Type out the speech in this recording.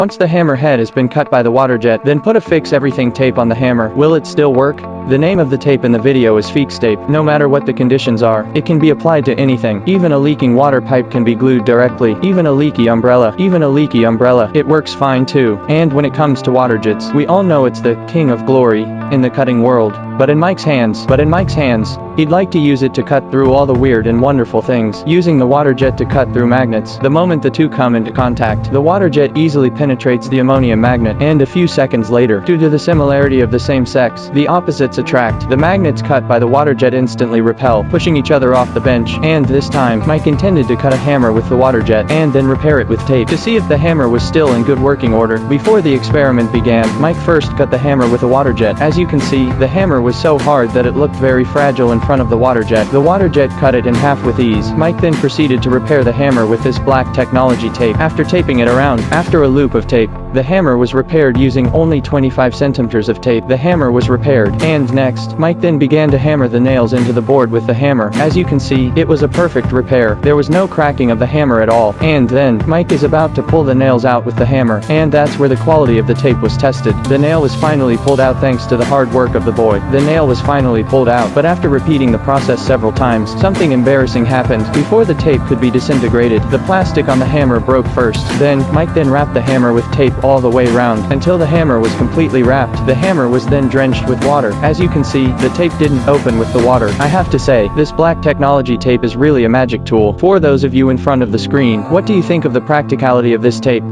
Once the hammer head has been cut by the water jet, then put a fix everything tape on the hammer. Will it still work? The name of the tape in the video is fix tape. No matter what the conditions are, it can be applied to anything. Even a leaking water pipe can be glued directly. Even a leaky umbrella. It works fine too. And when it comes to water jets, we all know it's the king of glory in the cutting world. But in Mike's hands, he'd like to use it to cut through all the weird and wonderful things, using the water jet to cut through magnets. The moment the two come into contact, the water jet easily penetrates the ammonium magnet, and a few seconds later, due to the similarity of the same sex, the opposites attract. The magnets cut by the water jet instantly repel, pushing each other off the bench. And this time, Mike intended to cut a hammer with the water jet, and then repair it with tape, to see if the hammer was still in good working order. Before the experiment began, Mike first cut the hammer with a water jet. As you can see, the hammer was so hard that it looked very fragile in front of the water jet. The water jet cut it in half with ease. Mike then proceeded to repair the hammer with this black Tecnologie tape. After taping it around, after a loop of tape, the hammer was repaired using only 25 centimeters of tape. The hammer was repaired, and next, Mike then began to hammer the nails into the board with the hammer. As you can see, it was a perfect repair. There was no cracking of the hammer at all. And then, Mike is about to pull the nails out with the hammer, and that's where the quality of the tape was tested. The nail was finally pulled out thanks to the hard work of the boy. The nail was finally pulled out, but after repeating the process several times, something embarrassing happened. Before the tape could be disintegrated, the plastic on the hammer broke first. Then, Mike then wrapped the hammer with tape all the way around until the hammer was completely wrapped. The hammer was then drenched with water. As you can see, the tape didn't open with the water. I have to say, this black Tecnologie tape is really a magic tool. For those of you in front of the screen, what do you think of the practicality of this tape?